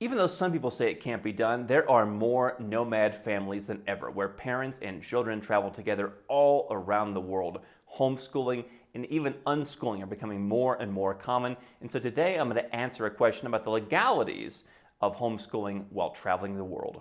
Even though some people say it can't be done, there are more nomad families than ever, where parents and children travel together all around the world. Homeschooling and even unschooling are becoming more and more common. And so today I'm going to answer a question about the legalities of homeschooling while traveling the world.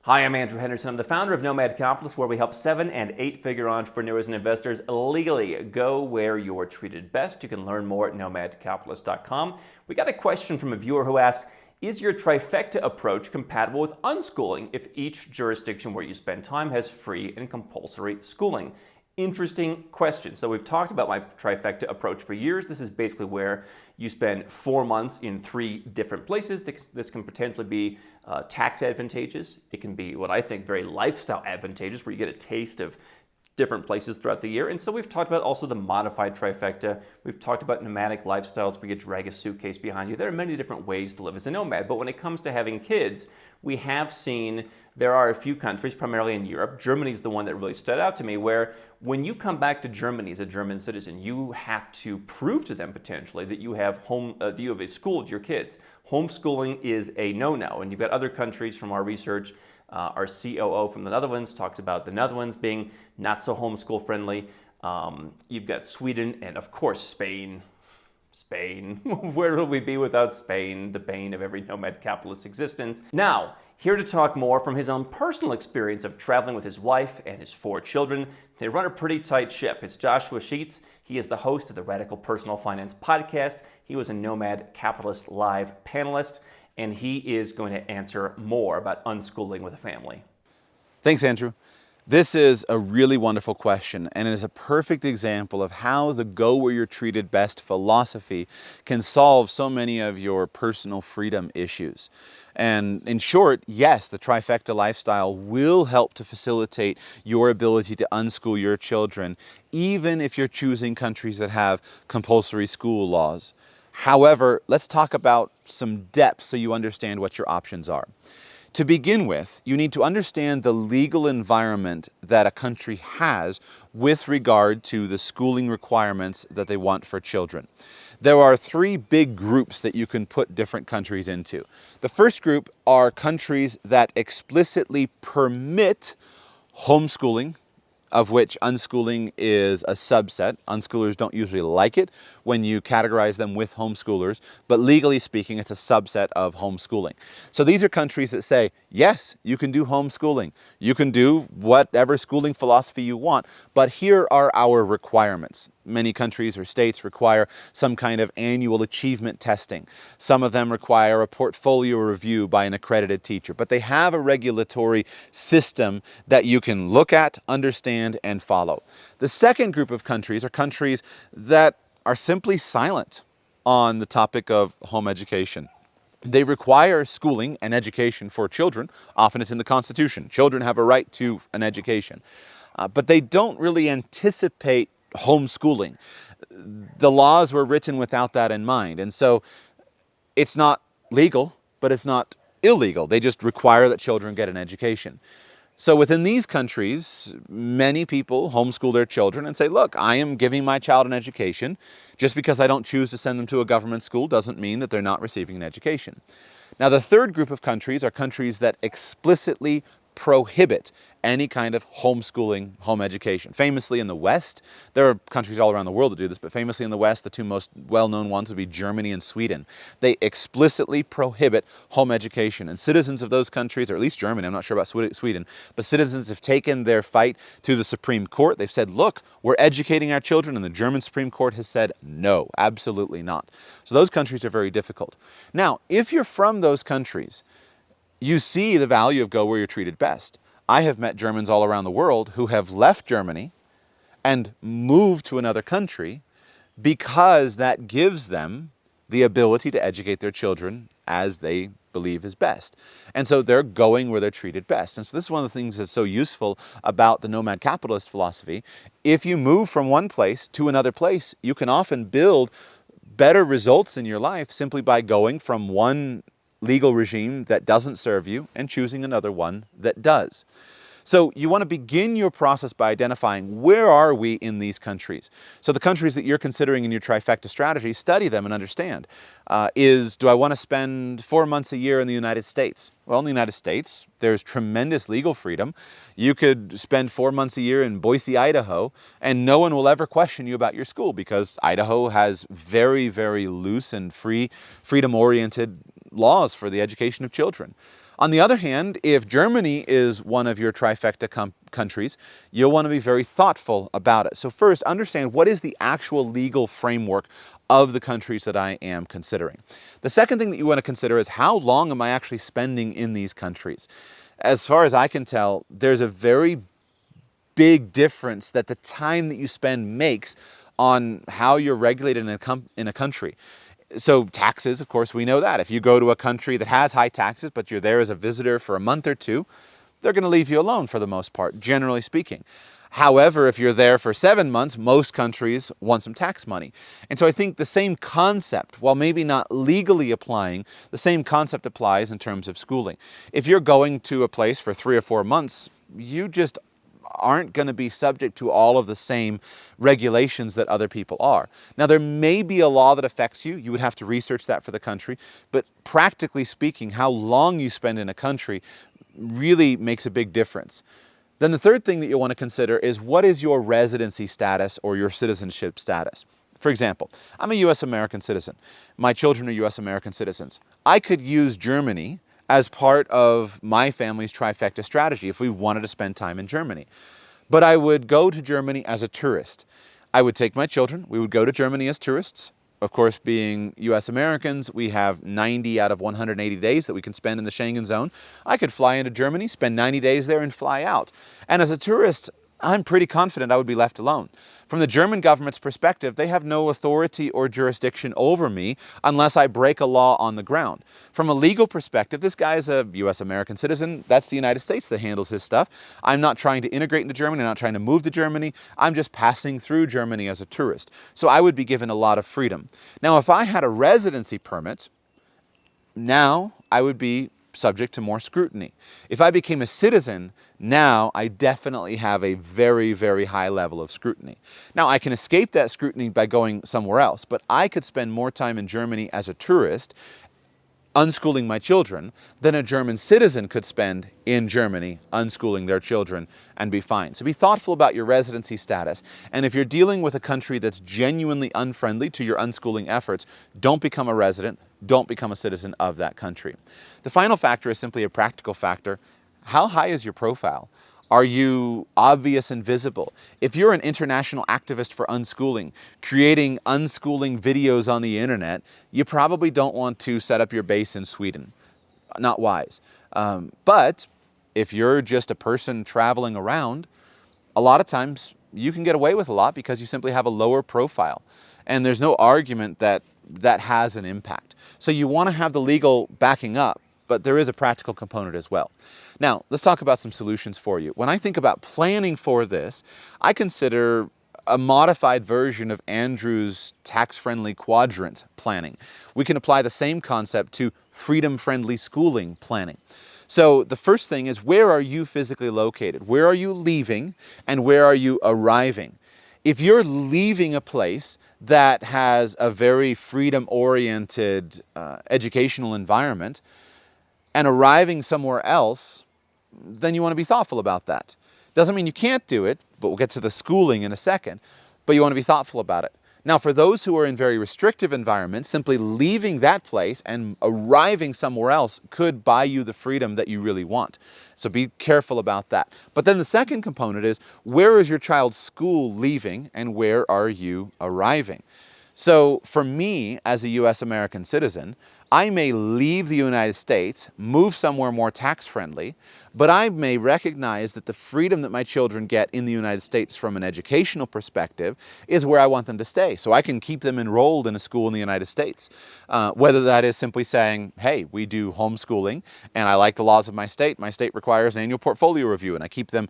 Hi, I'm Andrew Henderson. I'm the founder of Nomad Capitalist, where we help 7- and 8-figure entrepreneurs and investors legally go where you're treated best. You can learn more at nomadcapitalist.com. We got a question from a viewer who asked, is your trifecta approach compatible with unschooling if each jurisdiction where you spend time has free and compulsory schooling? Interesting question. So we've talked about my trifecta approach for years. This is basically where you spend 4 months in 3 different places. This can potentially be tax advantageous. It can be what I think very lifestyle advantageous, where you get a taste of different places throughout the year. And so we've talked about also the modified trifecta. We've talked about nomadic lifestyles where you drag a suitcase behind you. There are many different ways to live as a nomad, but when it comes to having kids, we have seen there are a few countries, primarily in Europe. Germany's the one that really stood out to me, where when you come back to Germany as a German citizen, you have to prove to them potentially that you have a school with your kids. Homeschooling is a no-no, and you've got other countries from our research. Our COO from the Netherlands talks about the Netherlands being not so homeschool friendly. You've got Sweden and, of course, Spain. Spain. Where would we be without Spain, the bane of every nomad capitalist existence? Now, here to talk more from his own personal experience of traveling with his wife and his 4 children. They run a pretty tight ship. It's Joshua Sheats. He is the host of the Radical Personal Finance podcast. He was a Nomad Capitalist Live panelist, and he is going to answer more about unschooling with a family. Thanks, Andrew. This is a really wonderful question, and it is a perfect example of how the go where you're treated best philosophy can solve so many of your personal freedom issues. And in short, yes, the trifecta lifestyle will help to facilitate your ability to unschool your children, even if you're choosing countries that have compulsory school laws. However, let's talk about some depth so you understand what your options are. To begin with, you need to understand the legal environment that a country has with regard to the schooling requirements that they want for children. There are 3 big groups that you can put different countries into. The first group are countries that explicitly permit homeschooling, of which unschooling is a subset. Unschoolers don't usually like it when you categorize them with homeschoolers, but legally speaking, it's a subset of homeschooling. So these are countries that say, yes, you can do homeschooling. You can do whatever schooling philosophy you want, but here are our requirements. Many countries or states require some kind of annual achievement testing. Some of them require a portfolio review by an accredited teacher, but they have a regulatory system that you can look at, understand, and follow. The second group of countries are countries that are simply silent on the topic of home education. They require schooling and education for children. Often it's in the Constitution. Children have a right to an education. But they don't really anticipate homeschooling. The laws were written without that in mind. And so it's not legal, but it's not illegal. They just require that children get an education. So within these countries, many people homeschool their children and say, look, I am giving my child an education. Just because I don't choose to send them to a government school doesn't mean that they're not receiving an education. Now, the third group of countries are countries that explicitly prohibit any kind of homeschooling, home education. Famously in the West, there are countries all around the world that do this, but famously in the West, the 2 most well-known ones would be Germany and Sweden. They explicitly prohibit home education, and citizens of those countries, or at least Germany, I'm not sure about Sweden, but citizens have taken their fight to the Supreme Court. They've said, look, we're educating our children, and the German Supreme Court has said, no, absolutely not. So those countries are very difficult. Now, if you're from those countries, you see the value of go where you're treated best. I have met Germans all around the world who have left Germany and moved to another country because that gives them the ability to educate their children as they believe is best. And so they're going where they're treated best. And so this is one of the things that's so useful about the Nomad Capitalist philosophy. If you move from one place to another place, you can often build better results in your life simply by going from one legal regime that doesn't serve you and choosing another one that does. So you want to begin your process by identifying where are we in these countries. So the countries that you're considering in your trifecta strategy, study them and understand. Do I want to spend 4 months a year in the United States? Well, in the United States, there's tremendous legal freedom. You could spend 4 months a year in Boise, Idaho, and no one will ever question you about your school because Idaho has very, very loose and freedom-oriented laws for the education of children. On the other hand, if Germany is one of your trifecta countries, you'll want to be very thoughtful about it. So first, understand what is the actual legal framework of the countries that I am considering. The second thing that you want to consider is how long am I actually spending in these countries? As far as I can tell, there's a very big difference that the time that you spend makes on how you're regulated in a country. So taxes, of course, we know that. If you go to a country that has high taxes, but you're there as a visitor for a month or two, they're going to leave you alone for the most part, generally speaking. However, if you're there for 7 months, most countries want some tax money. And so I think the same concept, while maybe not legally applying, the same concept applies in terms of schooling. If you're going to a place for 3 or 4 months, you just aren't going to be subject to all of the same regulations that other people are. Now, there may be a law that affects you. You would have to research that for the country. But practically speaking, how long you spend in a country really makes a big difference. Then the third thing that you'll want to consider is what is your residency status or your citizenship status? For example, I'm a U.S. American citizen. My children are U.S. American citizens. I could use Germany as part of my family's trifecta strategy if we wanted to spend time in Germany. But I would go to Germany as a tourist. I would take my children, we would go to Germany as tourists. Of course, being US Americans, we have 90 out of 180 days that we can spend in the Schengen zone. I could fly into Germany, spend 90 days there and fly out. And as a tourist, I'm pretty confident I would be left alone. From the German government's perspective, they have no authority or jurisdiction over me unless I break a law on the ground. From a legal perspective, this guy is a US American citizen. That's the United States that handles his stuff. I'm not trying to integrate into Germany. I'm not trying to move to Germany. I'm just passing through Germany as a tourist. So I would be given a lot of freedom. Now, if I had a residency permit, now I would be subject to more scrutiny. If I became a citizen, now I definitely have a very, very high level of scrutiny. Now, I can escape that scrutiny by going somewhere else, but I could spend more time in Germany as a tourist unschooling my children than a German citizen could spend in Germany unschooling their children and be fine. So be thoughtful about your residency status. And if you're dealing with a country that's genuinely unfriendly to your unschooling efforts, don't become a resident, don't become a citizen of that country. The final factor is simply a practical factor. How high is your profile? Are you obvious and visible? If you're an international activist for unschooling, creating unschooling videos on the internet, you probably don't want to set up your base in Sweden. Not wise. But if you're just a person traveling around, a lot of times you can get away with a lot because you simply have a lower profile. And there's no argument that that has an impact. So you want to have the legal backing up, but there is a practical component as well. Now, let's talk about some solutions for you. When I think about planning for this, I consider a modified version of Andrew's tax-friendly quadrant planning. We can apply the same concept to freedom-friendly schooling planning. So the first thing is, where are you physically located? Where are you leaving and where are you arriving? If you're leaving a place that has a very freedom-oriented educational environment and arriving somewhere else, then you want to be thoughtful about that. Doesn't mean you can't do it, but we'll get to the schooling in a second, but you want to be thoughtful about it. Now, for those who are in very restrictive environments, simply leaving that place and arriving somewhere else could buy you the freedom that you really want. So be careful about that. But then the second component is, where is your child's school leaving and where are you arriving? So for me, as a US American citizen, I may leave the United States, move somewhere more tax-friendly, but I may recognize that the freedom that my children get in the United States from an educational perspective is where I want them to stay. So I can keep them enrolled in a school in the United States. Whether that is simply saying, hey, we do homeschooling and I like the laws of my state requires an annual portfolio review and I keep them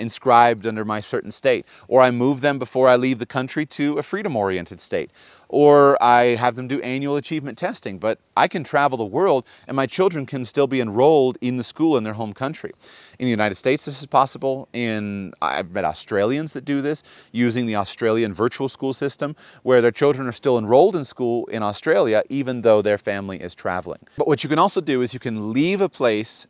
inscribed under my certain state. Or I move them before I leave the country to a freedom-oriented state. or I have them do annual achievement testing. But I can travel the world and my children can still be enrolled in the school in their home country. In the United States, this is possible. I've met Australians that do this using the Australian virtual school system, where their children are still enrolled in school in Australia, even though their family is traveling. But what you can also do is you can leave a place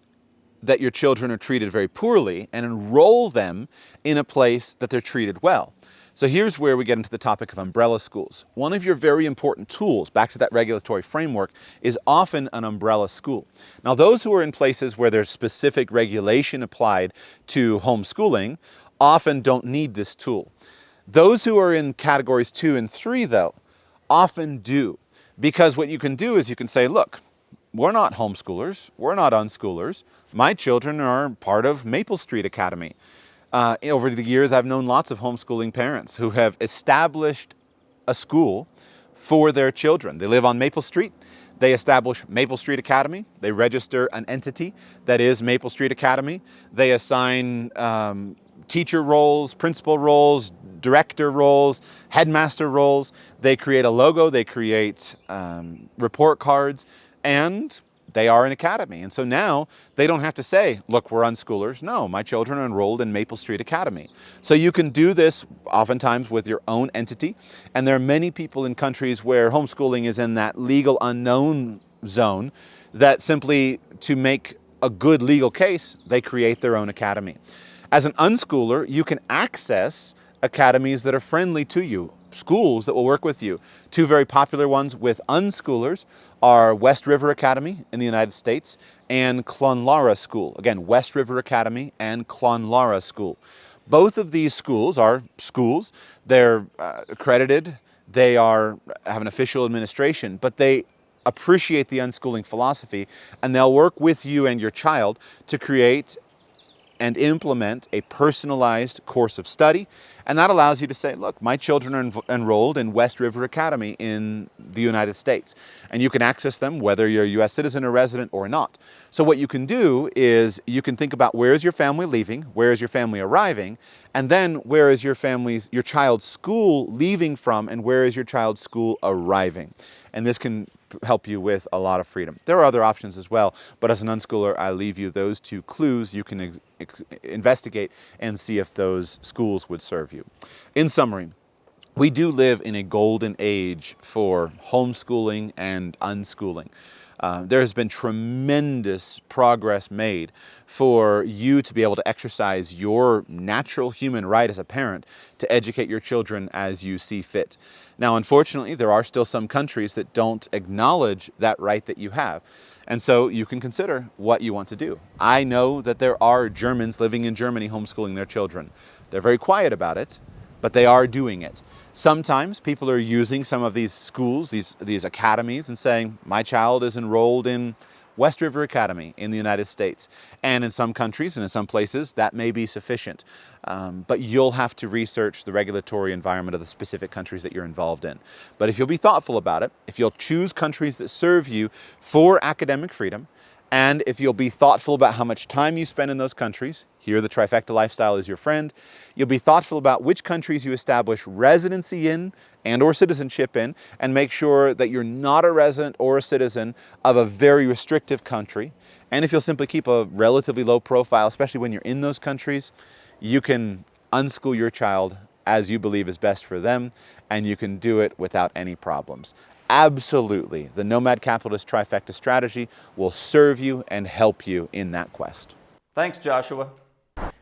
that your children are treated very poorly and enroll them in a place that they're treated well. So here's where we get into the topic of umbrella schools. One of your very important tools, back to that regulatory framework, is often an umbrella school. Now, those who are in places where there's specific regulation applied to homeschooling often don't need this tool. Those who are in categories 2 and 3, though, often do. Because what you can do is you can say, look, we're not homeschoolers, we're not unschoolers. My children are part of Maple Street Academy. Over the years, I've known lots of homeschooling parents who have established a school for their children. They live on Maple Street. They establish Maple Street Academy. They register an entity that is Maple Street Academy. They assign teacher roles, principal roles, director roles, headmaster roles. They create a logo. They create report cards. And they are an academy. And so now they don't have to say, look, we're unschoolers. No, my children are enrolled in Maple Street Academy. So you can do this oftentimes with your own entity. And there are many people in countries where homeschooling is in that legal unknown zone that simply, to make a good legal case, they create their own academy. As an unschooler, you can access academies that are friendly to you, schools that will work with you. Two very popular ones with unschoolers are West River Academy in the United States and Clonlara School. Again, West River Academy and Clonlara School. Both of these schools are schools. They're accredited. They have an official administration, but they appreciate the unschooling philosophy, and they'll work with you and your child to create and implement a personalized course of study. And that allows you to say, look, my children are enrolled in West River Academy in the United States. And you can access them whether you're a US citizen or resident or not. So what you can do is you can think about, where is your family leaving? Where is your family arriving? And then where is your child's school leaving from, and where is your child's school arriving? And this can help you with a lot of freedom. There are other options as well, but as an unschooler, I leave you those two clues. You can investigate and see if those schools would serve you. In summary, we do live in a golden age for homeschooling and unschooling. There has been tremendous progress made for you to be able to exercise your natural human right as a parent to educate your children as you see fit. Now, unfortunately, there are still some countries that don't acknowledge that right that you have. And so you can consider what you want to do. I know that there are Germans living in Germany homeschooling their children. They're very quiet about it, but they are doing it. Sometimes people are using some of these schools, these academies, and saying, my child is enrolled in West River Academy in the United States. And in some countries and in some places, that may be sufficient. But you'll have to research the regulatory environment of the specific countries that you're involved in. But if you'll be thoughtful about it, if you'll choose countries that serve you for academic freedom, and if you'll be thoughtful about how much time you spend in those countries, here the trifecta lifestyle is your friend, you'll be thoughtful about which countries you establish residency in and or citizenship in, and make sure that you're not a resident or a citizen of a very restrictive country. And if you'll simply keep a relatively low profile, especially when you're in those countries, you can unschool your child as you believe is best for them, and you can do it without any problems. Absolutely, the Nomad Capitalist trifecta strategy will serve you and help you in that quest. Thanks, Joshua.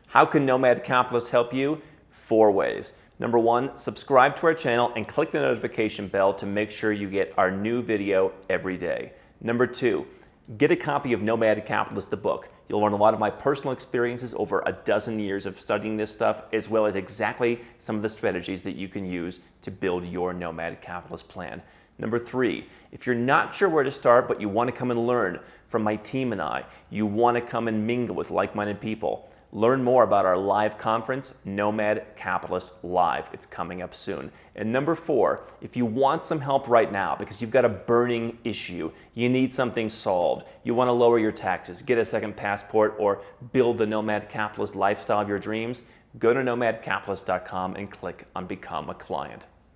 How can Nomad Capitalist help you? 4 ways. Number 1, subscribe to our channel and click the notification bell to make sure you get our new video every day. Number 2, get a copy of Nomad Capitalist, the book. You'll learn a lot of my personal experiences over a dozen years of studying this stuff, as well as exactly some of the strategies that you can use to build your Nomad Capitalist plan. Number 3, if you're not sure where to start, but you want to come and learn from my team and I, you want to come and mingle with like-minded people, learn more about our live conference, Nomad Capitalist Live. It's coming up soon. And number 4, if you want some help right now because you've got a burning issue, you need something solved, you want to lower your taxes, get a second passport, or build the Nomad Capitalist lifestyle of your dreams, go to nomadcapitalist.com and click on Become a Client.